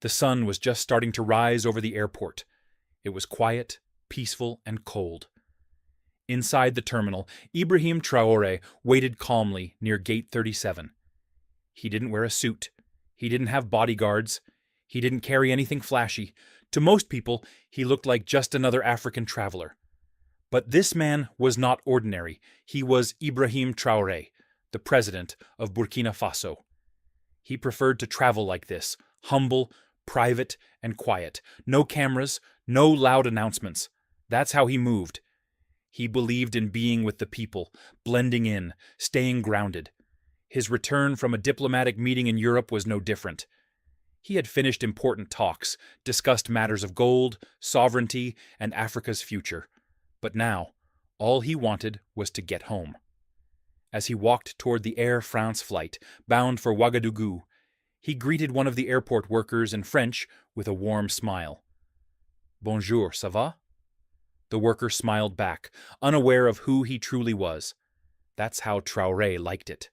The sun was just starting to rise over the airport. It was quiet, peaceful, and cold. Inside the terminal, Ibrahim Traoré waited calmly near Gate 37. He didn't wear a suit. He didn't have bodyguards. He didn't carry anything flashy. To most people, he looked like just another African traveler. But this man was not ordinary. He was Ibrahim Traoré, the president of Burkina Faso. He preferred to travel like this, humble, private, and quiet. No cameras, no loud announcements. That's how he moved. He believed in being with the people, blending in, staying grounded. His return from a diplomatic meeting in Europe was no different. He had finished important talks, discussed matters of gold, sovereignty, and Africa's future. But now, all he wanted was to get home. As he walked toward the Air France flight, bound for Ouagadougou, he greeted one of the airport workers in French with a warm smile. "Bonjour, ça va?" The worker smiled back, unaware of who he truly was. That's how Traoré liked it.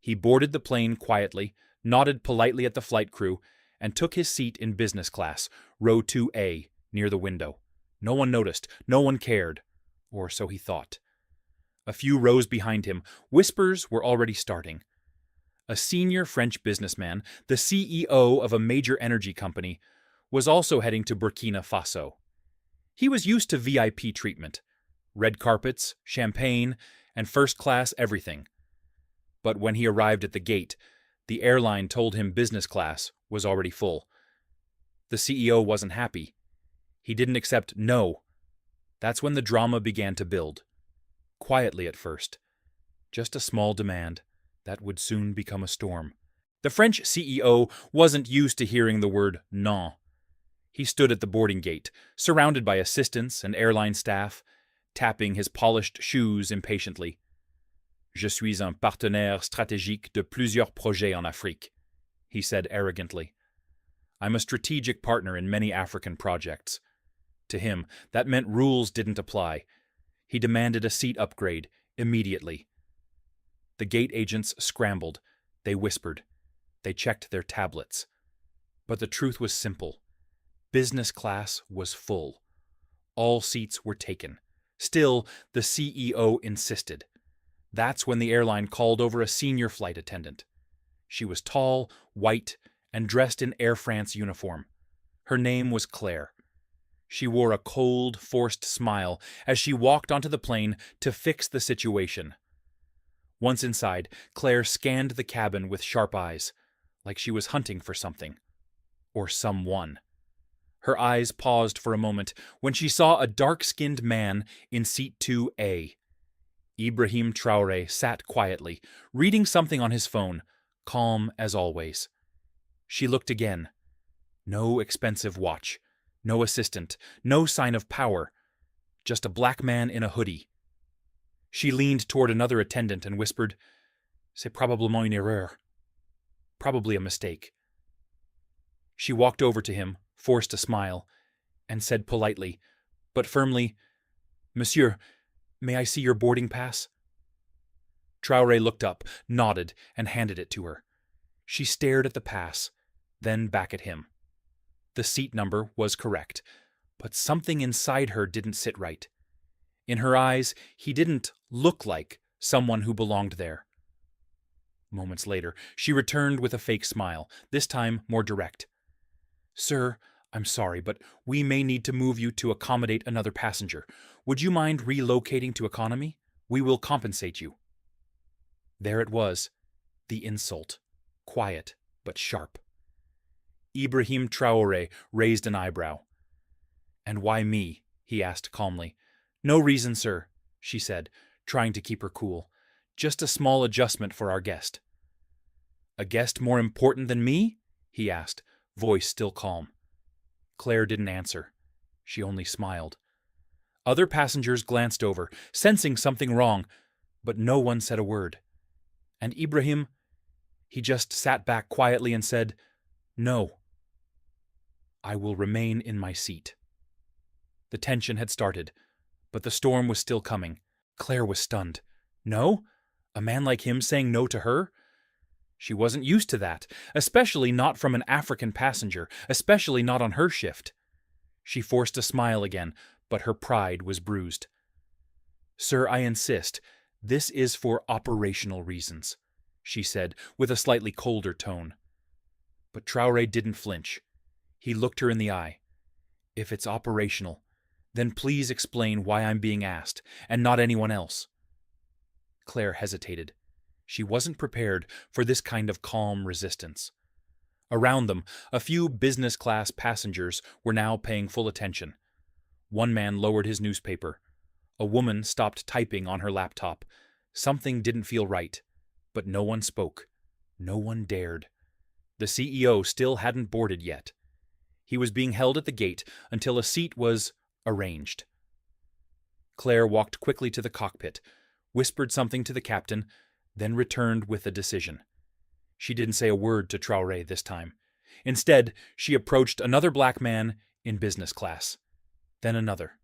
He boarded the plane quietly, nodded politely at the flight crew, and took his seat in business class, row 2A, near the window. No one noticed, no one cared, or so he thought. A few rows behind him, whispers were already starting. A senior French businessman, the CEO of a major energy company, was also heading to Burkina Faso. He was used to VIP treatment, red carpets, champagne, and first-class everything. But when he arrived at the gate, the airline told him business class was already full. The CEO wasn't happy. He didn't accept no. That's when the drama began to build. Quietly at first. Just a small demand that would soon become a storm. The French CEO wasn't used to hearing the word non. He stood at the boarding gate, surrounded by assistants and airline staff, tapping his polished shoes impatiently. "Je suis un partenaire stratégique de plusieurs projets en Afrique," he said arrogantly. "I'm a strategic partner in many African projects." To him, that meant rules didn't apply. He demanded a seat upgrade immediately. The gate agents scrambled. They whispered. They checked their tablets. But the truth was simple. Business class was full. All seats were taken. Still, the CEO insisted. That's when the airline called over a senior flight attendant. She was tall, white, and dressed in Air France uniform. Her name was Claire. She wore a cold, forced smile as she walked onto the plane to fix the situation. Once inside, Claire scanned the cabin with sharp eyes, like she was hunting for something. Or someone. Her eyes paused for a moment when she saw a dark-skinned man in seat 2A. Ibrahim Traoré sat quietly, reading something on his phone, calm as always. She looked again. No expensive watch. No assistant, no sign of power, just a black man in a hoodie. She leaned toward another attendant and whispered, "C'est probablement une erreur." Probably a mistake. She walked over to him, forced a smile, and said politely, but firmly, "Monsieur, may I see your boarding pass?" Traoré looked up, nodded, and handed it to her. She stared at the pass, then back at him. The seat number was correct, but something inside her didn't sit right. In her eyes, he didn't look like someone who belonged there. Moments later, she returned with a fake smile, this time more direct. "Sir, I'm sorry, but we may need to move you to accommodate another passenger. Would you mind relocating to economy? We will compensate you." There it was, the insult, quiet but sharp. Ibrahim Traoré raised an eyebrow. "And why me?" he asked calmly. "No reason, sir," she said, trying to keep her cool. "Just a small adjustment for our guest." "A guest more important than me?" he asked, voice still calm. Claire didn't answer. She only smiled. Other passengers glanced over, sensing something wrong, but no one said a word. And Ibrahim, he just sat back quietly and said, "No. I will remain in my seat." The tension had started, but the storm was still coming. Claire was stunned. No? A man like him saying no to her? She wasn't used to that, especially not from an African passenger, especially not on her shift. She forced a smile again, but her pride was bruised. "Sir, I insist. This is for operational reasons," she said, with a slightly colder tone. But Traore didn't flinch. He looked her in the eye. "If it's operational, then please explain why I'm being asked, and not anyone else." Claire hesitated. She wasn't prepared for this kind of calm resistance. Around them, a few business-class passengers were now paying full attention. One man lowered his newspaper. A woman stopped typing on her laptop. Something didn't feel right, but no one spoke. No one dared. The CEO still hadn't boarded yet. He was being held at the gate until a seat was arranged. Claire walked quickly to the cockpit, whispered something to the captain, then returned with a decision. She didn't say a word to Traore this time. Instead, she approached another black man in business class. Then another.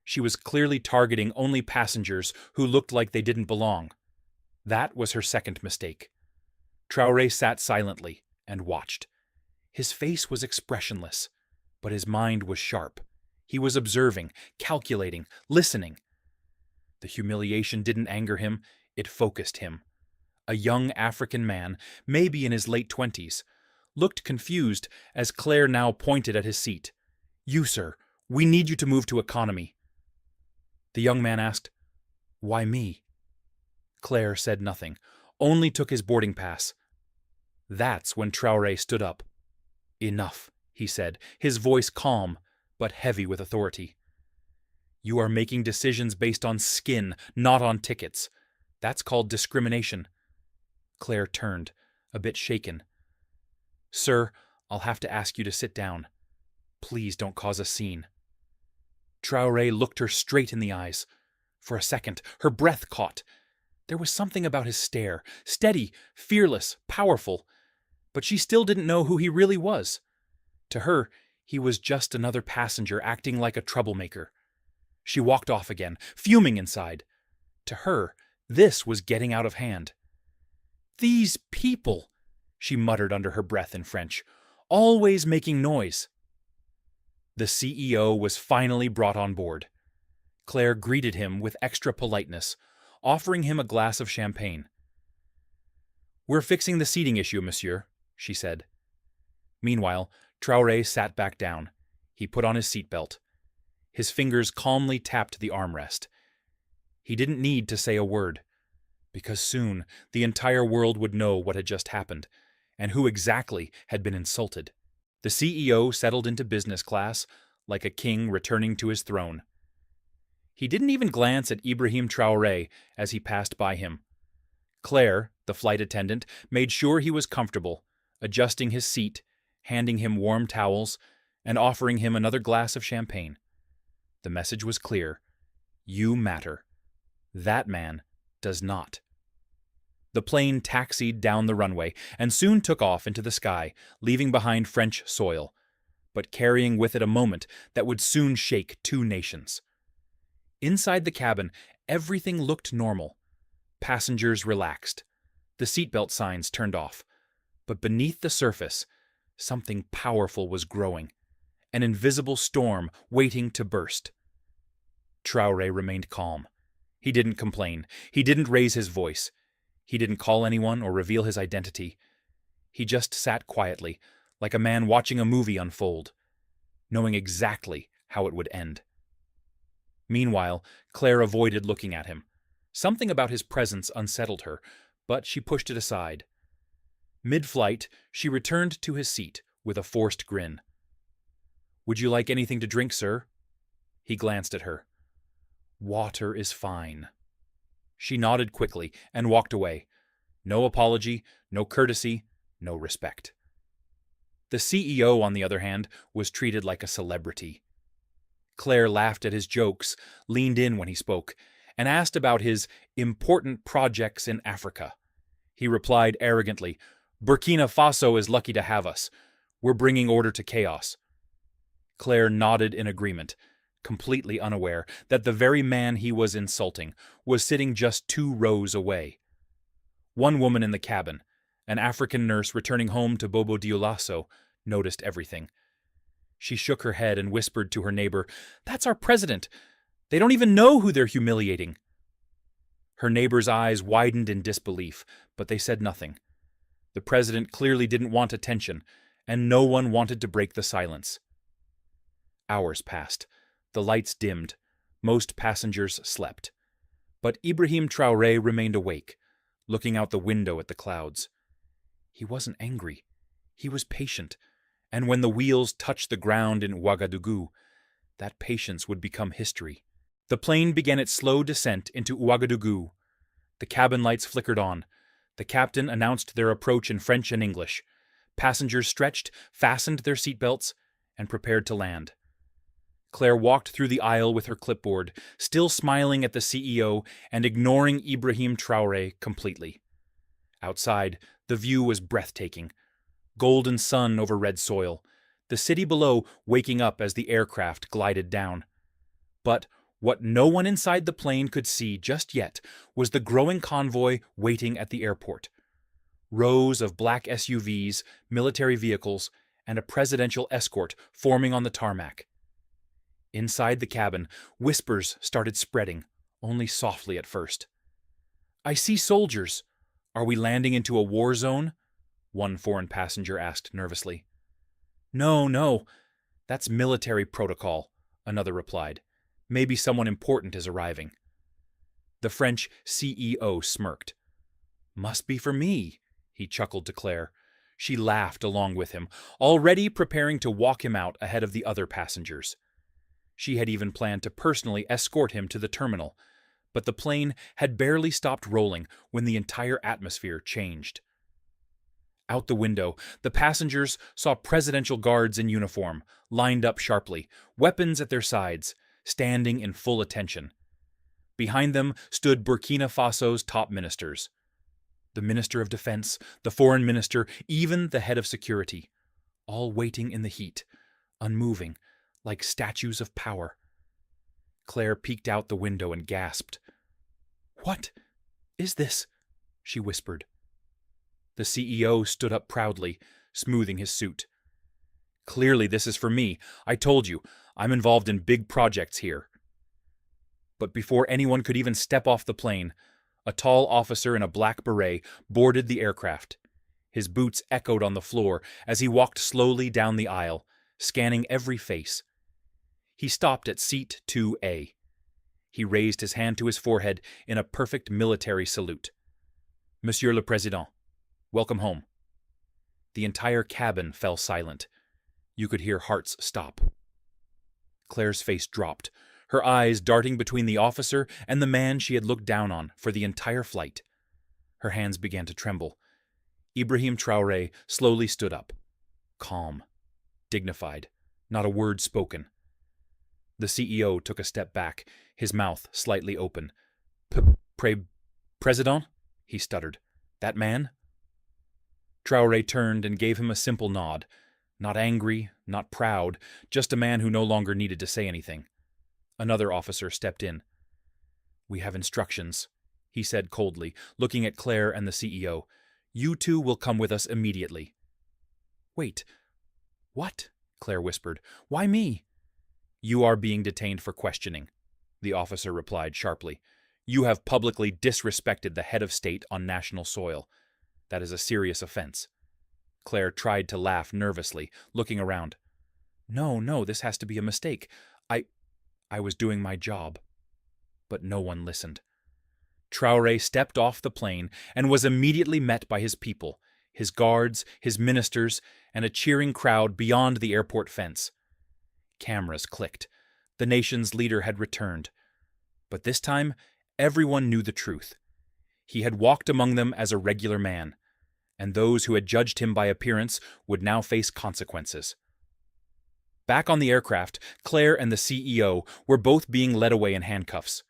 She was clearly targeting only passengers who looked like they didn't belong. That was her second mistake. Traore sat silently and watched. His face was expressionless, but his mind was sharp. He was observing, calculating, listening. The humiliation didn't anger him, it focused him. A young African man, maybe in his late 20s, looked confused as Claire now pointed at his seat. "You, sir, we need you to move to economy." The young man asked, "Why me?" Claire said nothing, only took his boarding pass. That's when Traore stood up. "Enough," he said, his voice calm, but heavy with authority. "You are making decisions based on skin, not on tickets. That's called discrimination." Claire turned, a bit shaken. "Sir, I'll have to ask you to sit down. Please don't cause a scene." Traore looked her straight in the eyes. For a second, her breath caught. There was something about his stare, steady, fearless, powerful. But she still didn't know who he really was. To her, he was just another passenger acting like a troublemaker. She walked off again, fuming inside. To her, this was getting out of hand. "These people," she muttered under her breath in French, "always making noise." The CEO was finally brought on board. Claire greeted him with extra politeness, offering him a glass of champagne. "We're fixing the seating issue, monsieur," she said. Meanwhile, Traore sat back down. He put on his seatbelt. His fingers calmly tapped the armrest. He didn't need to say a word, because soon the entire world would know what had just happened, and who exactly had been insulted. The CEO settled into business class, like a king returning to his throne. He didn't even glance at Ibrahim Traoré as he passed by him. Claire, the flight attendant, made sure he was comfortable, adjusting his seat, handing him warm towels, and offering him another glass of champagne. The message was clear. You matter. That man does not. The plane taxied down the runway and soon took off into the sky, leaving behind French soil, but carrying with it a moment that would soon shake two nations. Inside the cabin, everything looked normal. Passengers relaxed. The seatbelt signs turned off. But beneath the surface, something powerful was growing. An invisible storm waiting to burst. Traoré remained calm. He didn't complain. He didn't raise his voice. He didn't call anyone or reveal his identity. He just sat quietly, like a man watching a movie unfold, knowing exactly how it would end. Meanwhile, Claire avoided looking at him. Something about his presence unsettled her, but she pushed it aside. Mid-flight, she returned to his seat with a forced grin. "Would you like anything to drink, sir?" He glanced at her. "Water is fine." She nodded quickly and walked away. No apology, no courtesy, no respect. The CEO, on the other hand, was treated like a celebrity. Claire laughed at his jokes, leaned in when he spoke, and asked about his important projects in Africa. He replied arrogantly, "Burkina Faso is lucky to have us. We're bringing order to chaos." Claire nodded in agreement, completely unaware that the very man he was insulting was sitting just 2 rows away. One woman in the cabin, An African nurse returning home to Bobo Dioulasso noticed everything. She shook her head and whispered to her neighbor, "That's our president. They don't even know who they're humiliating." Her neighbor's eyes widened in disbelief, but they said nothing. The president clearly didn't want attention, and no one wanted to break the silence. Hours passed. The lights dimmed. Most passengers slept. But Ibrahim Traoré remained awake, looking out the window at the clouds. He wasn't angry. He was patient, and when the wheels touched the ground in Ouagadougou, that patience would become history. The plane began its slow descent into Ouagadougou. The cabin lights flickered on. The captain announced their approach in French and English. Passengers stretched, fastened their seatbelts, and prepared to land. Claire walked through the aisle with her clipboard, still smiling at the CEO and ignoring Ibrahim Traoré completely. Outside, the view was breathtaking. Golden sun over red soil, the city below waking up as the aircraft glided down. But what no one inside the plane could see just yet was the growing convoy waiting at the airport. Rows of black SUVs, military vehicles, and a presidential escort forming on the tarmac. Inside the cabin, whispers started spreading, only softly at first. "I see soldiers. Are we landing into a war zone?" one foreign passenger asked nervously. No, that's military protocol," another replied. "Maybe someone important is arriving." The French CEO smirked. "Must be for me," he chuckled to Claire. She laughed along with him, already preparing to walk him out ahead of the other passengers. She had even planned to personally escort him to the terminal, but the plane had barely stopped rolling when the entire atmosphere changed. Out the window, the passengers saw presidential guards in uniform, lined up sharply, weapons at their sides, standing in full attention. Behind them stood Burkina Faso's top ministers. The Minister of Defense, the Foreign Minister, even the head of security, all waiting in the heat, unmoving, like statues of power. Claire peeked out the window and gasped. "What is this?" she whispered. The CEO stood up proudly, smoothing his suit. "Clearly this is for me. I told you, I'm involved in big projects here." But before anyone could even step off the plane, a tall officer in a black beret boarded the aircraft. His boots echoed on the floor as he walked slowly down the aisle, scanning every face. He stopped at seat 2A. He raised his hand to his forehead in a perfect military salute. "Monsieur le Président, welcome home." The entire cabin fell silent. You could hear hearts stop. Claire's face dropped, her eyes darting between the officer and the man she had looked down on for the entire flight. Her hands began to tremble. Ibrahim Traoré slowly stood up. Calm, dignified, not a word spoken. The CEO took a step back, his mouth slightly open. President? He stuttered. "That man?" Traoré turned and gave him a simple nod. Not angry, not proud, just a man who no longer needed to say anything. Another officer stepped in. "We have instructions," he said coldly, looking at Claire and the CEO. "You two will come with us immediately." "Wait, what?" Claire whispered. "Why me?" "You are being detained for questioning," the officer replied sharply. "You have publicly disrespected the head of state on national soil. That is a serious offense." Claire tried to laugh nervously, looking around. No, this has to be a mistake. I was doing my job." But no one listened. Traoré stepped off the plane and was immediately met by his people, his guards, his ministers, and a cheering crowd beyond the airport fence. Cameras clicked. The nation's leader had returned. But this time, everyone knew the truth. He had walked among them as a regular man, and those who had judged him by appearance would now face consequences. Back on the aircraft, Claire and the CEO were both being led away in handcuffs.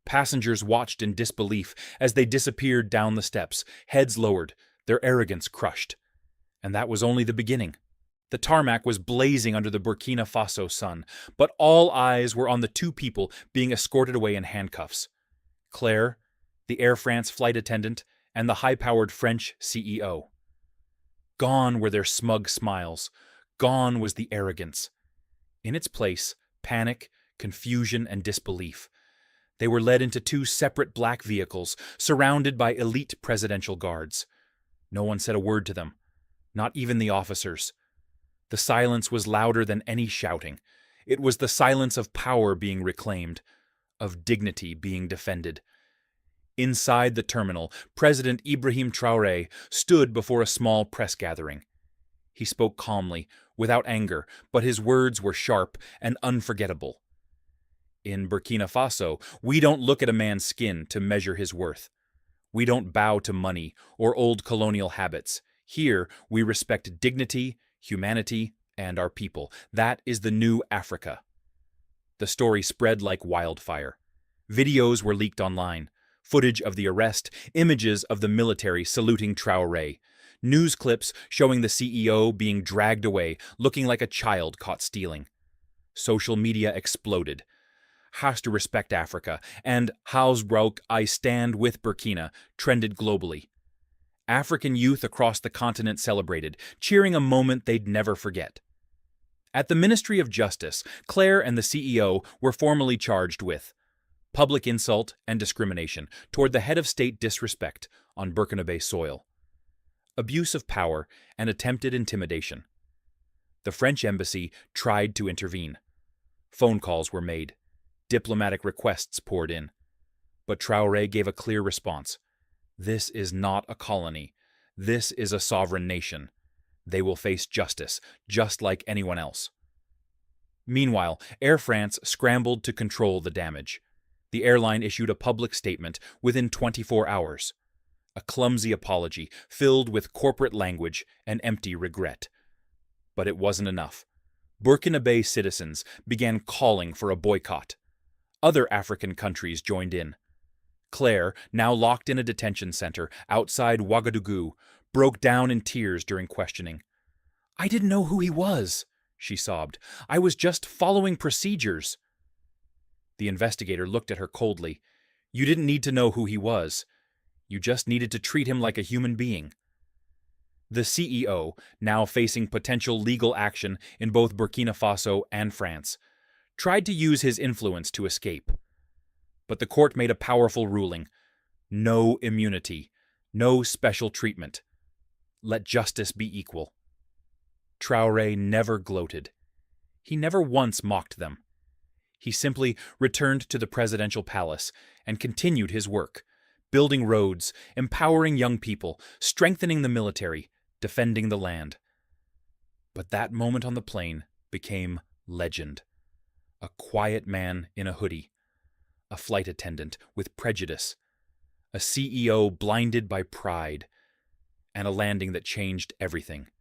Passengers watched in disbelief as they disappeared down the steps, heads lowered, their arrogance crushed. And that was only the beginning. The tarmac was blazing under the Burkina Faso sun, but all eyes were on the two people being escorted away in handcuffs. Claire, the Air France flight attendant, and the high-powered French CEO. Gone were their smug smiles. Gone was the arrogance. In its place, panic, confusion, and disbelief. They were led into two separate black vehicles, surrounded by elite presidential guards. No one said a word to them, not even the officers. The silence was louder than any shouting. It was the silence of power being reclaimed, of dignity being defended. Inside the terminal, President Ibrahim Traoré stood before a small press gathering. He spoke calmly, without anger, but his words were sharp and unforgettable. In Burkina Faso, we don't look at a man's skin to measure his worth. We don't bow to money or old colonial habits. Here, we respect dignity, humanity, and our people. That is the new Africa. The story spread like wildfire. Videos were leaked online. Footage of the arrest, images of the military saluting Traoré, news clips showing the CEO being dragged away, looking like a child caught stealing. Social media exploded. Has to respect Africa, and Hausbrook, I stand with Burkina, trended globally. African youth across the continent celebrated, cheering a moment they'd never forget. At the Ministry of Justice, Claire and the CEO were formally charged with public insult and discrimination toward the head of state disrespect on Burkinabe soil, abuse of power, and attempted intimidation. The French embassy tried to intervene. Phone calls were made. Diplomatic requests poured in. But Traoré gave a clear response. This is not a colony. This is a sovereign nation. They will face justice, just like anyone else. Meanwhile, Air France scrambled to control the damage. The airline issued a public statement within 24 hours. A clumsy apology filled with corporate language and empty regret. But it wasn't enough. Burkinabe citizens began calling for a boycott. Other African countries joined in. Claire, now locked in a detention center outside Ouagadougou, broke down in tears during questioning. "I didn't know who he was," she sobbed. "I was just following procedures." The investigator looked at her coldly. "You didn't need to know who he was. You just needed to treat him like a human being." The CEO, now facing potential legal action in both Burkina Faso and France, tried to use his influence to escape. But the court made a powerful ruling. No immunity, no special treatment. Let justice be equal. Traoré never gloated. He never once mocked them. He simply returned to the presidential palace and continued his work, building roads, empowering young people, strengthening the military, defending the land. But that moment on the plane became legend. A quiet man in a hoodie, a flight attendant with prejudice, a CEO blinded by pride, and a landing that changed everything.